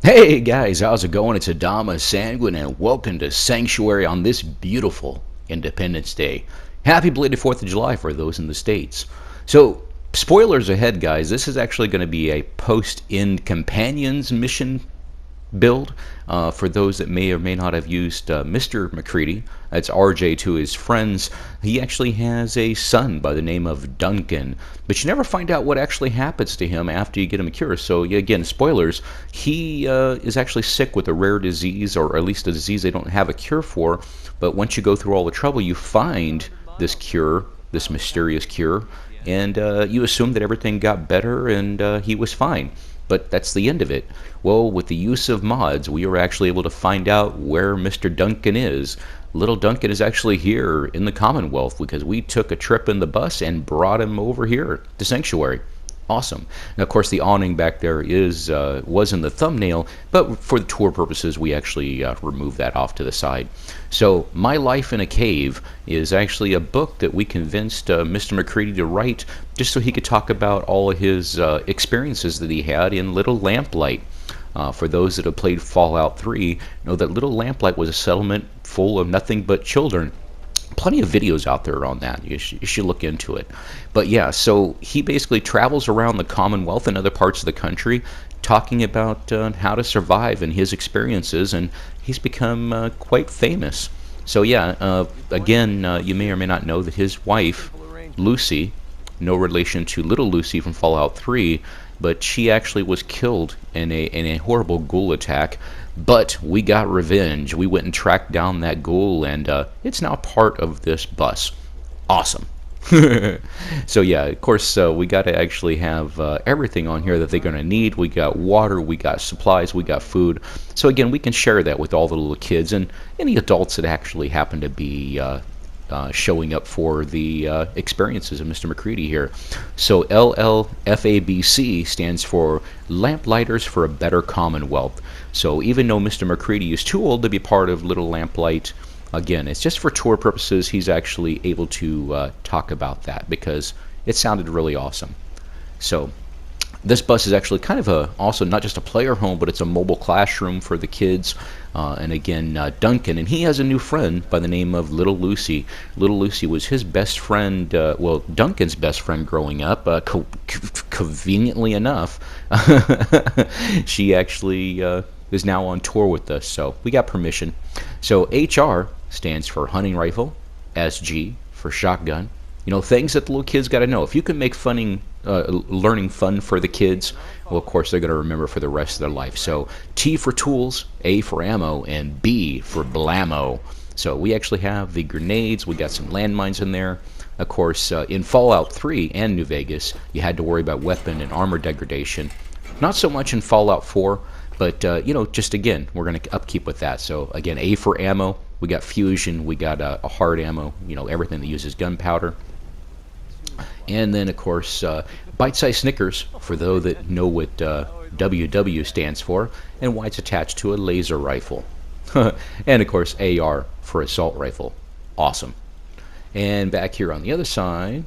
Hey guys, how's it going? It's AdamaSanguine and welcome to Sanctuary on this beautiful Independence Day. Happy belated 4th of July for those in the States. So, spoilers ahead guys, this is actually going to be a post-end companions mission build for those that may or may not have used Mr. MacCready. That's RJ to his friends. He actually has a son by the name of Duncan, but you never find out what actually happens to him after you get him a cure. So again, spoilers, he is actually sick with a rare disease, or at least a disease they don't have a cure for, but once you go through all the trouble, you find this cure, this mysterious cure, and you assume that everything got better and he was fine. But that's the end of it. Well, with the use of mods, we were actually able to find out where Mr. Duncan is. Little Duncan is actually here in the Commonwealth because we took a trip in the bus and brought him over here to Sanctuary. Awesome. And of course, the awning back there was in the thumbnail, but for the tour purposes, we actually removed that off to the side. So, My Life in a Cave is actually a book that we convinced Mr. MacCready to write just so he could talk about all of his experiences that he had in Little Lamplight. For those that have played Fallout 3, know that Little Lamplight was a settlement full of nothing but children. Plenty of videos out there on that. You should look into it. But yeah, so he basically travels around the Commonwealth and other parts of the country talking about how to survive and his experiences, and he's become quite famous. So yeah, again, you may or may not know that his wife, Lucy, no relation to Little Lucy from Fallout 3, but she actually was killed in a horrible ghoul attack. But we got revenge. We went and tracked down that ghoul, and it's now part of this bus. Awesome. So yeah, of course, we got to actually have everything on here that they're going to need. We got water, we got supplies, we got food. So again, we can share that with all the little kids and any adults that actually happen to be showing up for the experiences of Mr. MacCready here. So LLFABC stands for Lamplighters for a Better Commonwealth. So even though Mr. MacCready is too old to be part of Little Lamplight, again, it's just for tour purposes. He's actually able to talk about that because it sounded really awesome. So this bus is actually kind of also not just a player home, but it's a mobile classroom for the kids. And again, Duncan, and he has a new friend by the name of Little Lucy. Little Lucy was his best friend, Duncan's best friend growing up. Conveniently enough, she actually is now on tour with us, so we got permission. So HR stands for hunting rifle, SG for shotgun. You know, things that the little kids got to know. If you can make learning fun for the kids, well, of course, they're going to remember for the rest of their life. So T for tools, A for ammo, and B for blammo. So we actually have the grenades. We got some landmines in there. Of course, in Fallout 3 and New Vegas, you had to worry about weapon and armor degradation. Not so much in Fallout 4, but, just again, we're going to upkeep with that. So, again, A for ammo. We got fusion. We got a hard ammo, everything that uses gunpowder. And then, of course, bite-sized Snickers, for those that know what WW stands for, and Y's attached to a laser rifle. And, of course, AR for assault rifle. Awesome. And back here on the other side,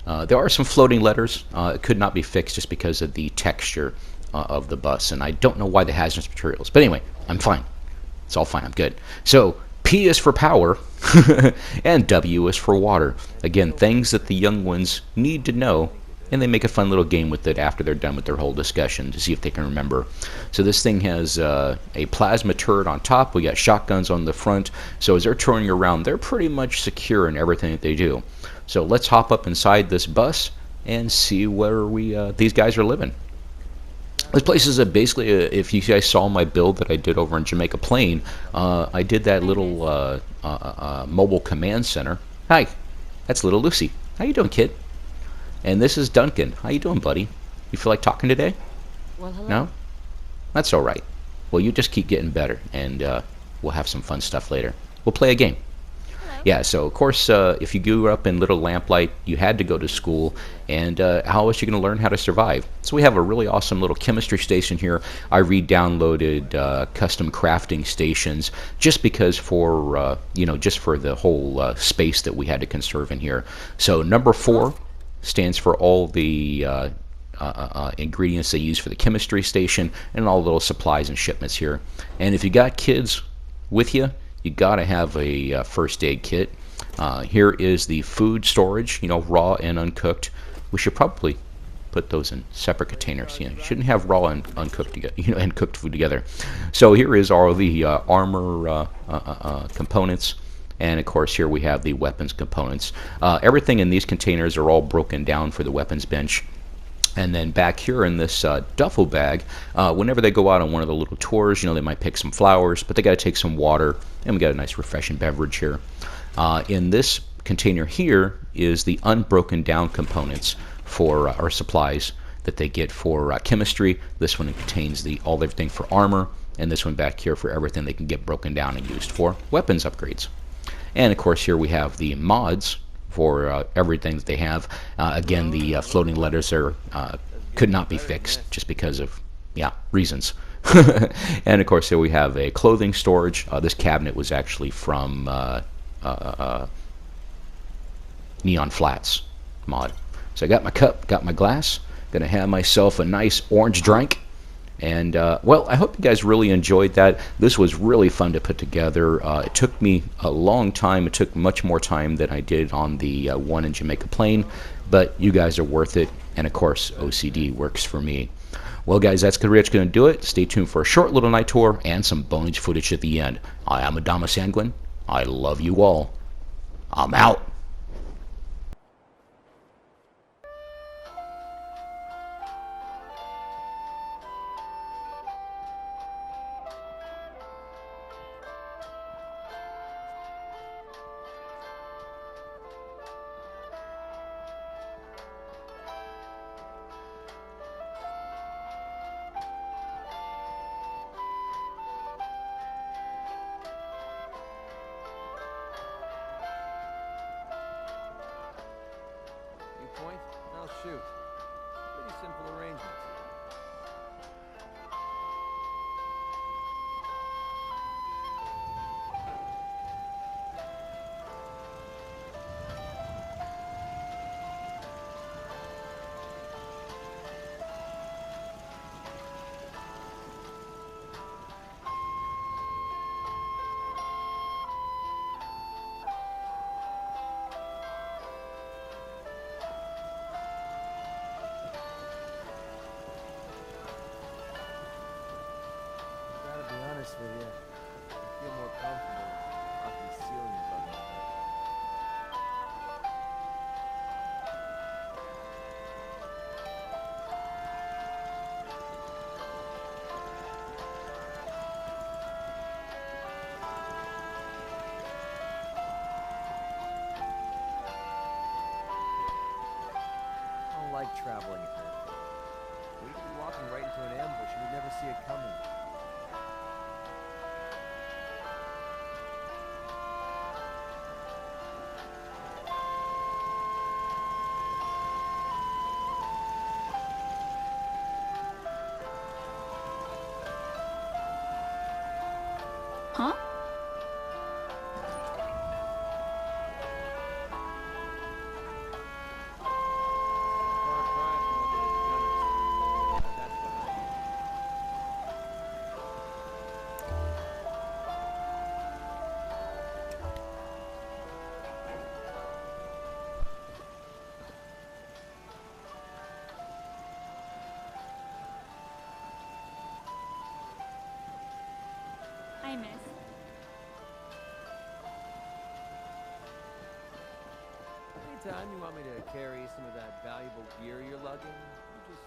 there are some floating letters. It could not be fixed just because of the texture of the bus, and I don't know why the hazardous materials. But anyway, I'm fine. It's all fine. I'm good. So P is for power, and W is for water. Again, things that the young ones need to know, and they make a fun little game with it after they're done with their whole discussion to see if they can remember. So this thing has a plasma turret on top. We got shotguns on the front. So as they're touring around, they're pretty much secure in everything that they do. So let's hop up inside this bus and see where these guys are living. This place is basically, if you guys saw my build that I did over in Jamaica Plain, I did that little mobile command center. Hi, that's Little Lucy. How you doing, kid? And this is Duncan. How you doing, buddy? You feel like talking today? Well, hello. No? That's all right. Well, you just keep getting better, and we'll have some fun stuff later. We'll play a game. Yeah, so of course, if you grew up in Little Lamplight, you had to go to school, and how else are you going to learn how to survive? So we have a really awesome little chemistry station here. I re-downloaded custom crafting stations just because just for the whole space that we had to conserve in here. So number 4 stands for all the ingredients they use for the chemistry station, and all the little supplies and shipments here. And if you got kids with you, you got to have a first aid kit. Here is the food storage, raw and uncooked. We should probably put those in separate containers. You shouldn't have raw and uncooked together, and cooked food together. So here is all the armor components, and of course here we have the weapons components. Everything in these containers are all broken down for the weapons bench. And then back here in this duffel bag, whenever they go out on one of the little tours, they might pick some flowers, but they got to take some water, and we got a nice refreshing beverage here. In this container here is the unbroken down components for our supplies that they get for chemistry. This one contains everything for armor, and this one back here for everything they can get broken down and used for weapons upgrades. And of course here we have the mods for everything that they have. Again, the floating letters could not be fixed just because of reasons. And of course here we have a clothing storage. This cabinet was actually from Neon Flats mod. So I got my cup, got my glass, gonna have myself a nice orange drink. And well, I hope you guys really enjoyed that. This was really fun to put together. It took me a long time. It took much more time than I did on the one in Jamaica Plain, but you guys are worth it. And of course, OCD works for me. Well, guys, that's going to do it. Stay tuned for a short little night tour and some bonus footage at the end. I am AdamaSanguine. I love you all. I'm out. Point? I'll shoot. Pretty simple arrangements. With you, I feel more comfortable not concealing it from you. I don't like traveling at night. We could be walking right into an ambush and we'd never see it coming. Huh? Hi, miss. Anytime you want me to carry some of that valuable gear you're lugging, you just